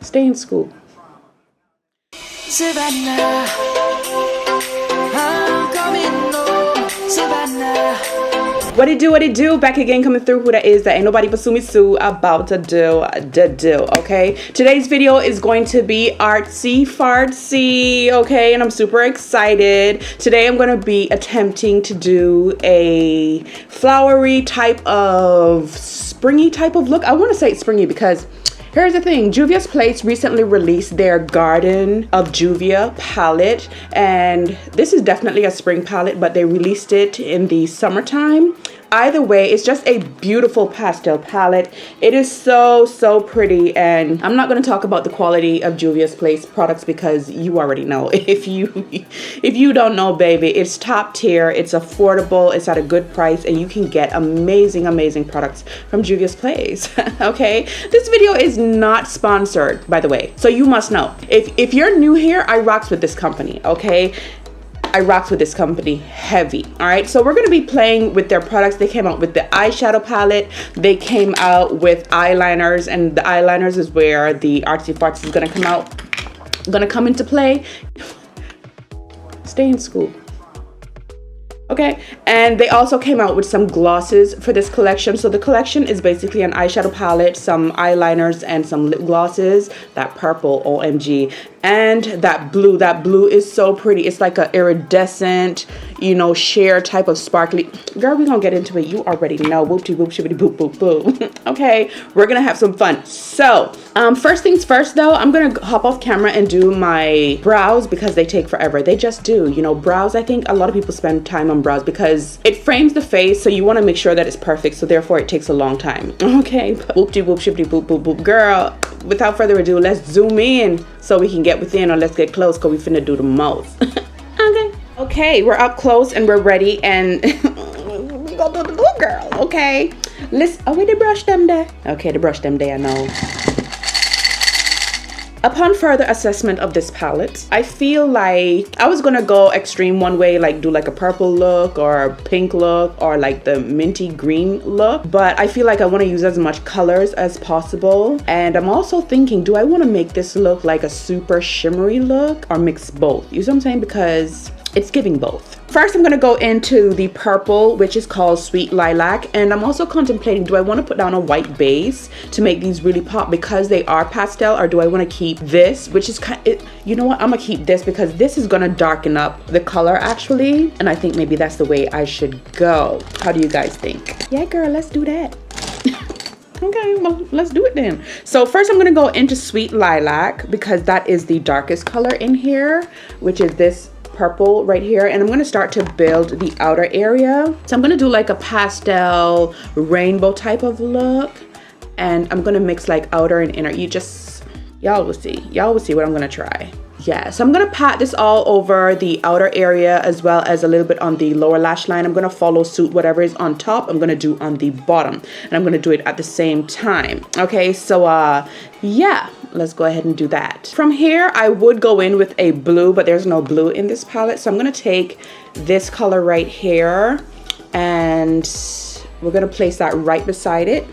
Stay in school. Savannah, I'm coming home, Savannah. What it do? Back again, coming through. Who that is? That ain't nobody but Sumi Sue about to do the do. Okay, today's video is going to be artsy fartsy. Okay, and I'm super excited. Today I'm going to be attempting to do a flowery type of springy type of look. I want to say it's springy because here's the thing, Juvia's Place recently released their Garden of Juvia palette, and this is definitely a spring palette, but they released it in the summertime. Either way, it's just a beautiful pastel palette. It is so pretty, and I'm not going to talk about the quality of Juvia's Place products because you already know. If you don't know, baby, it's top tier, it's affordable, it's at a good price, and you can get amazing products from Juvia's Place. Okay, this video is not sponsored, by the way, so you must know. If you're new here, I rocks with this company. Okay, I rocks with this company heavy. All right, so we're going to be playing with their products. They came out with the eyeshadow palette, they came out with eyeliners, and the eyeliners is where the artsy fartsy is going to come into play. Stay in school. Okay, and they also came out with some glosses for this collection. So the collection is basically an eyeshadow palette, some eyeliners, and some lip glosses. That purple, OMG, and that blue is so pretty. It's like a iridescent, you know, sheer type of sparkly. Girl, we're gonna get into it. You already know. Whoop-de whoop shibbity boop boop boop. Okay, we're gonna have some fun. So first things first though, I'm gonna hop off camera and do my brows because they take forever. They just do. You know, brows, I think a lot of people spend time on brows because it frames the face, so you want to make sure that it's perfect, so therefore it takes a long time. Okay, whoop-de whoop shibbity boop boop boop. Girl, without further ado, let's zoom in so we can get within, or let's get close because we finna do the most. Okay, we're up close and we're ready, and we gonna do the blue, girl. Okay, let's, oh, wait, they brush them there. Okay, they brush them there, I know. Upon further assessment of this palette, I feel like I was gonna go extreme one way, like do like a purple look or a pink look or like the minty green look, but I feel like I want to use as much colors as possible. And I'm also thinking, do I want to make this look like a super shimmery look or mix both? You see what I'm saying? Because it's giving both. First, I'm gonna go into the purple, which is called Sweet Lilac, and I'm also contemplating, do I want to put down a white base to make these really pop because they are pastel, or do I want to keep this, which is kind of, you know what, I'm gonna keep this because this is gonna darken up the color actually, and I think maybe that's the way I should go. How do you guys think? Yeah, girl, let's do that. Okay, well, let's do it then. So first I'm gonna go into Sweet Lilac because that is the darkest color in here, which is this purple right here, and I'm going to start to build the outer area. So I'm going to do like a pastel rainbow type of look, and I'm going to mix like outer and inner. Y'all will see what I'm going to try. Yeah, so I'm going to pat this all over the outer area as well as a little bit on the lower lash line. I'm going to follow suit whatever is on top, I'm going to do on the bottom, and I'm going to do it at the same time. Okay, so yeah, let's go ahead and do that. From here, I would go in with a blue, but there's no blue in this palette. So I'm going to take this color right here, and we're going to place that right beside it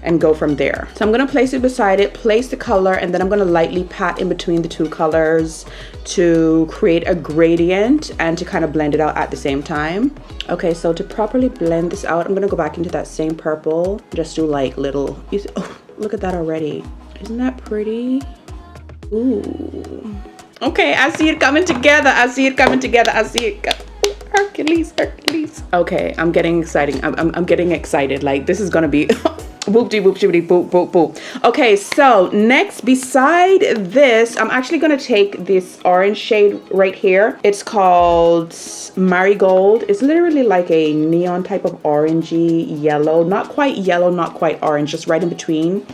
and go from there. So I'm going to place it beside it, place the color, and then I'm going to lightly pat in between the two colors to create a gradient and to kind of blend it out at the same time. Okay, so to properly blend this out, I'm going to go back into that same purple, just do like little, you see, oh, look at that already. Isn't that pretty? Ooh. Okay, I see it coming together. I see it coming together. I see it. Hercules. Okay, I'm getting exciting. I'm getting excited. Like, this is gonna be whoop-de whoop shibbity boop boop boop. Okay, so next, beside this, I'm actually gonna take this orange shade right here. It's called Marigold. It's literally like a neon type of orangey yellow. Not quite yellow, not quite orange, just right in between.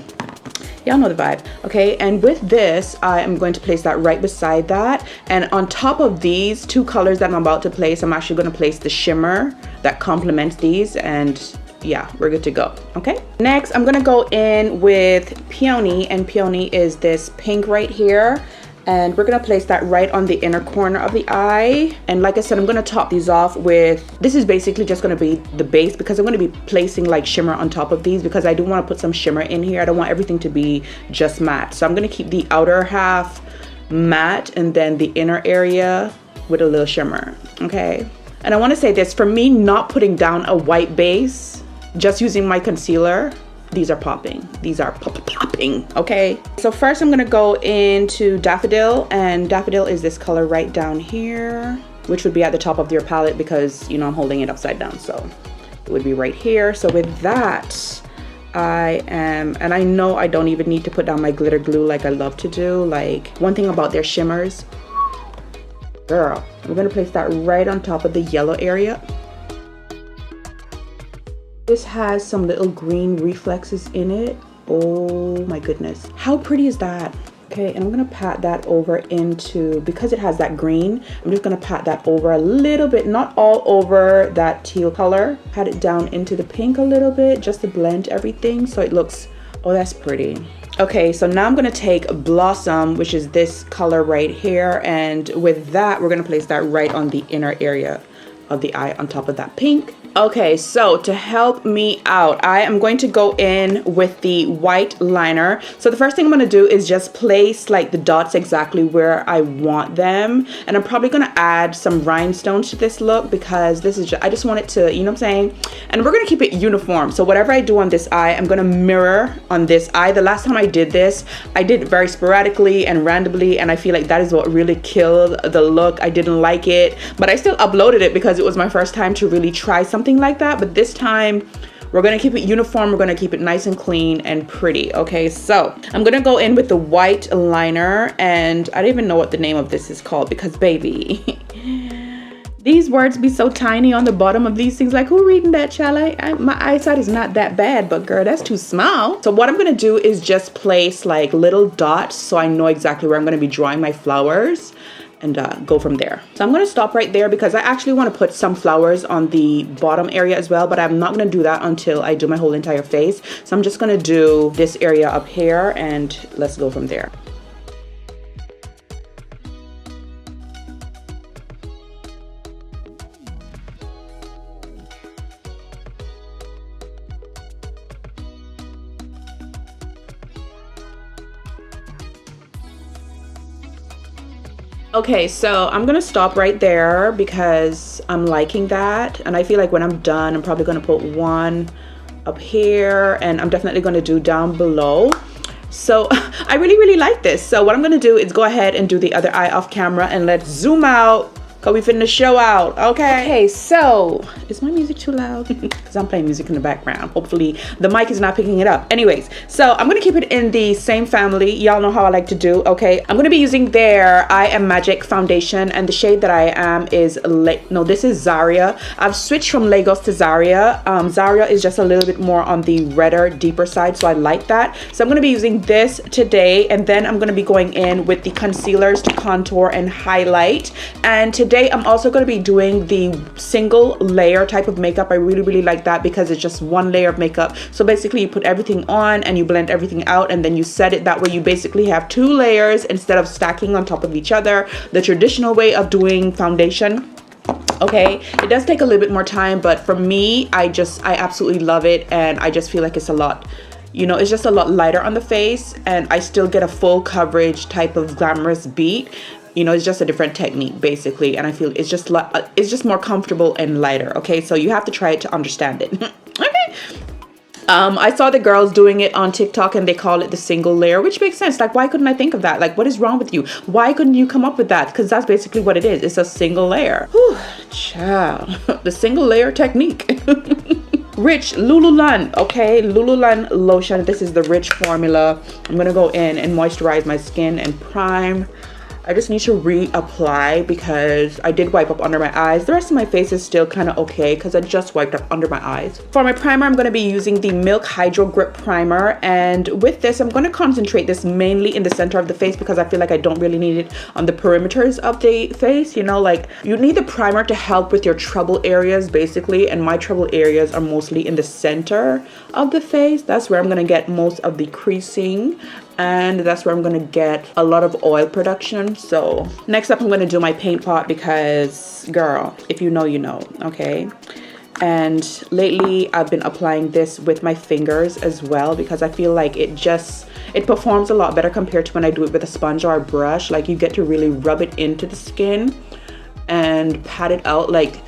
Y'all know the vibe. Okay, and with this, I am going to place that right beside that, and on top of these two colors that I'm about to place, I'm actually going to place the shimmer that complements these, and yeah, we're good to go. Okay, next I'm going to go in with Peony, and Peony is this pink right here, And we're gonna place that right on the inner corner of the eye. And like I said, I'm gonna top these off with, this is basically just gonna be the base because I'm gonna be placing like shimmer on top of these because I do wanna put some shimmer in here. I don't want everything to be just matte. So I'm gonna keep the outer half matte and then the inner area with a little shimmer, okay? And I wanna say this, for me not putting down a white base, just using my concealer, these are popping. These are popping, okay? So first I'm gonna go into Daffodil, and Daffodil is this color right down here, which would be at the top of your palette because, you know, I'm holding it upside down, so it would be right here. So with that, and I know I don't even need to put down my glitter glue like I love to do. Like, one thing about their shimmers, girl, I'm gonna place that right on top of the yellow area. This has some little green reflexes in it. Oh my goodness, how pretty is that? Okay, and I'm gonna pat that over into, because it has that green, I'm just gonna pat that over a little bit, not all over that teal color. Pat it down into the pink a little bit just to blend everything so it looks, oh, that's pretty. Okay, so now I'm gonna take Blossom, which is this color right here, and with that, we're gonna place that right on the inner area of the eye on top of that pink. Okay, so to help me out, I am going to go in with the white liner. So the first thing I'm going to do is just place like the dots exactly where I want them. And I'm probably going to add some rhinestones to this look because this is just, I just want it to, you know what I'm saying? And we're going to keep it uniform. So whatever I do on this eye, I'm going to mirror on this eye. The last time I did this, I did it very sporadically and randomly, and I feel like that is what really killed the look. I didn't like it, but I still uploaded it because it was my first time to really try something like that. But this time we're gonna keep it uniform, we're gonna keep it nice and clean and pretty. Okay, so I'm gonna go in with the white liner, and I don't even know what the name of this is called because baby these words be so tiny on the bottom of these things. Like, who reading that, child? My eyesight is not that bad, but girl, that's too small. So what I'm gonna do is just place like little dots so I know exactly where I'm gonna be drawing my flowers, and go from there. So I'm gonna stop right there because I actually want to put some flowers on the bottom area as well, but I'm not gonna do that until I do my whole entire face. So I'm just gonna do this area up here and let's go from there. Okay, so I'm gonna stop right there because I'm liking that, and I feel like when I'm done, I'm probably gonna put one up here, and I'm definitely gonna do down below. So I really like this. So what I'm gonna do is go ahead and do the other eye off camera, and let's zoom out because we finna show out. Okay, so is my music too loud? Because I'm playing music in the background. Hopefully the mic is not picking it up. Anyways, so I'm gonna keep it in the same family. Y'all know how I like to do. Okay, I'm gonna be using their I Am Magic foundation, and the shade that I am is this is Zaria. I've switched from Lagos to Zaria. Zaria is just a little bit more on the redder, deeper side, so I like that. So I'm gonna be using this today, and then I'm gonna be going in with the concealers to contour and highlight. And today I'm also going to be doing the single layer type of makeup. I really like that because it's just one layer of makeup. So basically you put everything on and you blend everything out, and then you set it. That way you basically have 2 layers instead of stacking on top of each other, the traditional way of doing foundation. Okay, it does take a little bit more time, but for me, I absolutely love it, and I just feel like it's a lot, you know, it's just a lot lighter on the face, and I still get a full coverage type of glamorous beat. You know, it's just a different technique basically, and I feel it's just more comfortable and lighter. Okay, so you have to try it to understand it. Okay. I saw the girls doing it on TikTok, and they call it the single layer, which makes sense. Like, why couldn't I think of that? Like, what is wrong with you? Why couldn't you come up with that? Because that's basically what it is. It's a single layer. Whew, child. The single layer technique. Rich Lululan, okay, Lululan lotion. This is the Rich formula. I'm gonna go in and moisturize my skin and prime. I just need to reapply because I did wipe up under my eyes. The rest of my face is still kind of okay because I just wiped up under my eyes. For my primer, I'm going to be using the Milk Hydro Grip Primer. And with this, I'm going to concentrate this mainly in the center of the face because I feel like I don't really need it on the perimeters of the face. You know, like you need the primer to help with your trouble areas basically. And my trouble areas are mostly in the center of the face. That's where I'm going to get most of the creasing and that's where I'm gonna get a lot of oil production. So next up, I'm gonna do my paint pot because, girl, if you know, you know, okay? And lately I've been applying this with my fingers as well because I feel like it performs a lot better compared to when I do it with a sponge or a brush. Like, you get to really rub it into the skin and pat it out. Like,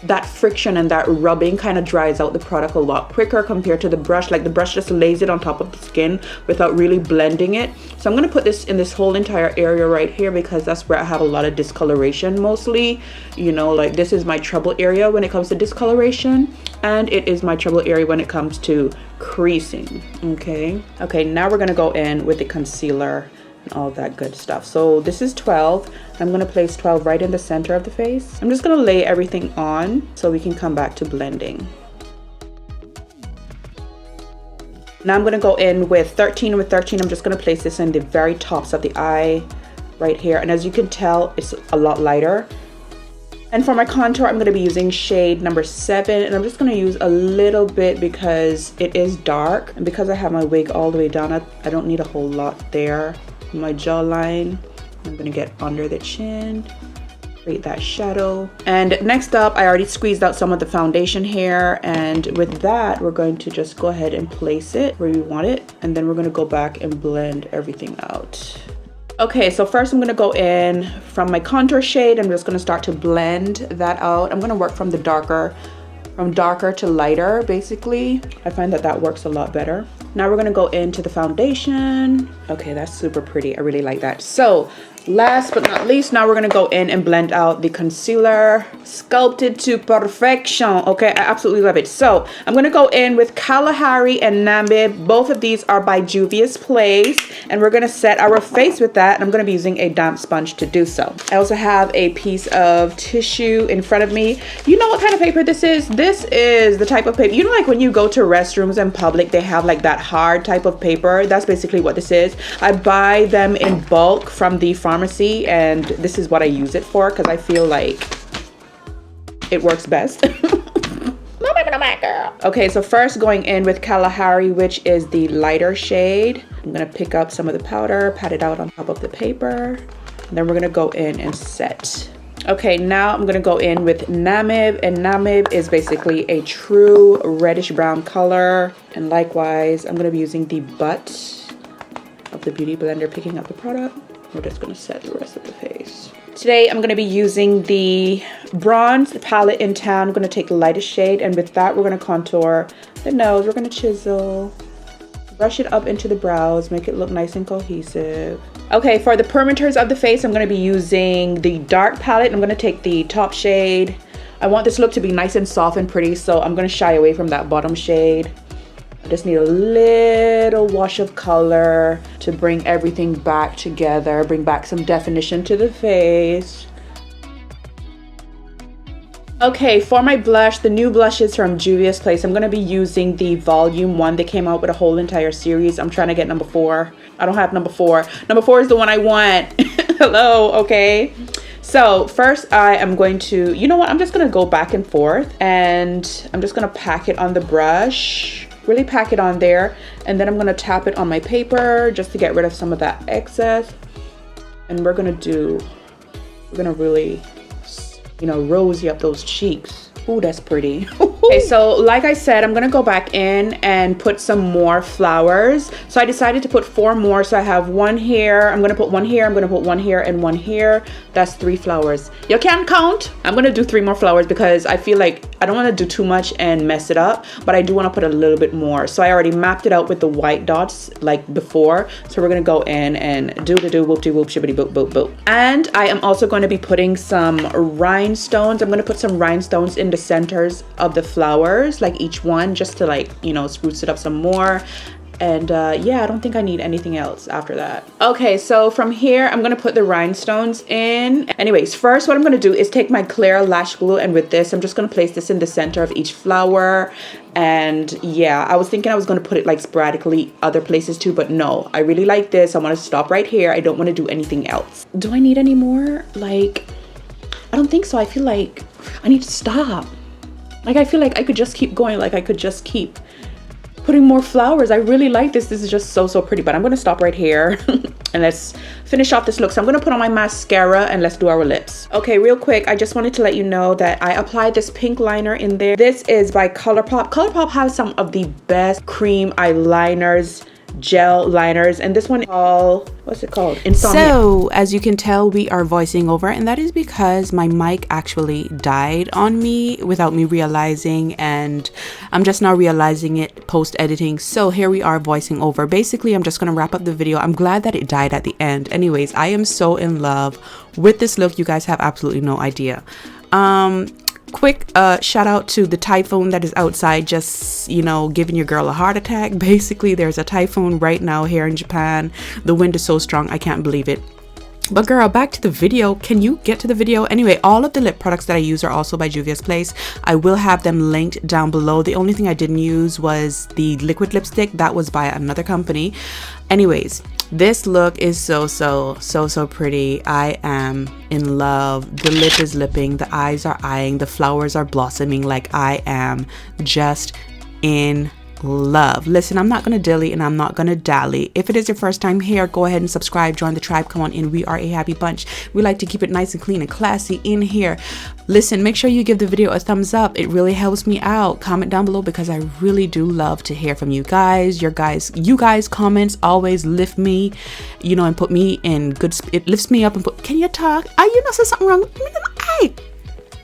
that friction and that rubbing kind of dries out the product a lot quicker compared to the brush. Like, the brush just lays it on top of the skin without really blending it. So I'm going to put this in this whole entire area right here because that's where I have a lot of discoloration mostly. You know, like, this is my trouble area when it comes to discoloration, and it is my trouble area when it comes to creasing. Okay, now we're going to go in with the concealer and all that good stuff. So this is 12. I'm going to place 12 right in the center of the face. I'm just going to lay everything on so we can come back to blending. Now I'm going to go in with 13. With 13, I'm just going to place this in the very tops of the eye right here. And as you can tell, it's a lot lighter. And for my contour, I'm going to be using shade number 7, and I'm just going to use a little bit because it is dark, and because I have my wig all the way down, I don't need a whole lot there. My jawline, I'm going to get under the chin, create that shadow. And next up, I already squeezed out some of the foundation here, and with that, we're going to just go ahead and place it where we want it, and then we're going to go back and blend everything out. Okay, so first I'm going to go in from my contour shade. I'm just going to start to blend that out. I'm going to work from darker to lighter, basically. I find that works a lot better. Now we're going to go into the foundation. Okay, that's super pretty. I really like that. So last but not least, now we're going to go in and blend out the concealer. Sculpted to perfection. Okay, I absolutely love it. So I'm going to go in with Kalahari and Nambib. Both of these are by Juvia's Place, and we're going to set our face with that, and I'm going to be using a damp sponge to do so. I also have a piece of tissue in front of me. You know what kind of paper this is? This is the type of paper, you know, like when you go to restrooms in public, they have like that hard type of paper. That's basically what this is. I buy them in bulk from the pharmacy, and this is what I use it for because I feel like it works best. No, baby, no, my girl. Okay, so first going in with Kalahari, which is the lighter shade. I'm gonna pick up some of the powder, pat it out on top of the paper, and then we're gonna go in and set. Okay, now I'm gonna go in with Nambib, and Nambib is basically a true reddish brown color. And likewise, I'm gonna be using the butt of the Beauty Blender, picking up the product. We're just gonna set the rest of the face. Today, I'm gonna be using the bronze palette in Town. I'm gonna take the lightest shade, and with that, we're gonna contour the nose. We're gonna chisel, brush it up into the brows, make it look nice and cohesive. Okay, for the perimeters of the face, I'm gonna be using the dark palette. I'm gonna take the top shade. I want this look to be nice and soft and pretty, so I'm gonna shy away from that bottom shade. I just need a little wash of color to bring everything back together, bring back some definition to the face. Okay, for my blush, the new blushes from Juvia's Place, I'm going to be using the volume 1. They came out with a whole entire series. I'm trying to get number 4. I don't have number 4. Number 4 is the one I want. Hello, okay? So first I am going to, you know what? I'm just going to go back and forth, and I'm just going to pack it on the brush. Really pack it on there, and then I'm going to tap it on my paper just to get rid of some of that excess. And we're going to really, you know, rosy up those cheeks. Ooh, that's pretty. Okay, so like I said, I'm gonna go back in and put some more flowers. So I decided to put 4 more. So I have 1 here, I'm gonna put 1 here, I'm gonna put 1 here, and 1 here. That's 3 flowers. You can't count. I'm gonna do 3 more flowers because I feel like I don't wanna do too much and mess it up, but I do wanna put a little bit more. So I already mapped it out with the white dots like before. So we're gonna go in and do whoop de whoop shibbity boop boop boop. And I am also going to be putting some rhinestones. I'm gonna put some rhinestones in the centers of the flowers, like each one, just to, like, you know, spruce it up some more. And yeah, I don't think I need anything else after that. Okay, so from here, I'm gonna put the rhinestones in. Anyways, first what I'm gonna do is take my clear lash glue, and with this, I'm just gonna place this in the center of each flower. And yeah, I was thinking I was gonna put it like sporadically other places too, but no, I really like this. I wanna stop right here. I don't wanna do anything else. Do I need any more? Like, I don't think so. I feel like I need to stop. Like, I feel like I could just keep going. Like, I could just keep putting more flowers. I really like this. This is just so pretty, but I'm gonna stop right here and let's finish off this look. So I'm gonna put on my mascara and let's do our lips. Okay, real quick, I just wanted to let you know that I applied this pink liner in there. This is by ColourPop. ColourPop has some of the best cream eyeliners, gel liners, and this one called, what's it called? Insomnia. So as you can tell, we are voicing over, and that is because my mic actually died on me without me realizing, and I'm just now realizing it post editing. So here we are voicing over. Basically, I'm just gonna wrap up the video. I'm glad that it died at the end. Anyways, I am so in love with this look. You guys have absolutely no idea. Quick shout out to the typhoon that is outside, just, you know, giving your girl a heart attack. Basically, there's a typhoon right now here in Japan. The wind is so strong, I can't believe it. But girl, back to the video. Can you get to the video? Anyway, all of the lip products that I use are also by Juvia's Place. I will have them linked down below. The only thing I didn't use was the liquid lipstick. That was by another company. Anyways, this look is so pretty. I am in love. The lip is lipping, the eyes are eyeing, the flowers are blossoming. Like, I am just in love. Listen, I'm not gonna dilly and I'm not gonna dally. If it is your first time here, go ahead and subscribe, join the tribe, come on in. We are a happy bunch. We like to keep it nice and clean and classy in here. Listen, make sure you give the video a thumbs up. It really helps me out. Comment down below because I really do love to hear from you guys. You guys comments always lift me, you know, and put me in good, it lifts me up and put, can you talk? You know, say something wrong. Hey,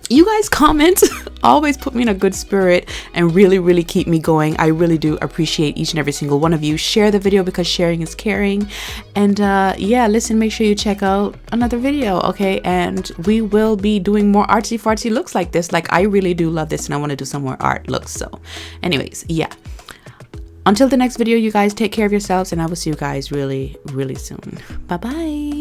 you guys comment always put me in a good spirit and really keep me going. I really do appreciate each and every single one of you. Share the video because sharing is caring. And yeah, listen, make sure you check out another video, okay? And we will be doing more artsy fartsy looks like this. Like, I really do love this and I want to do some more art looks. So anyways, yeah, until the next video, you guys take care of yourselves and I will see you guys really soon. Bye bye.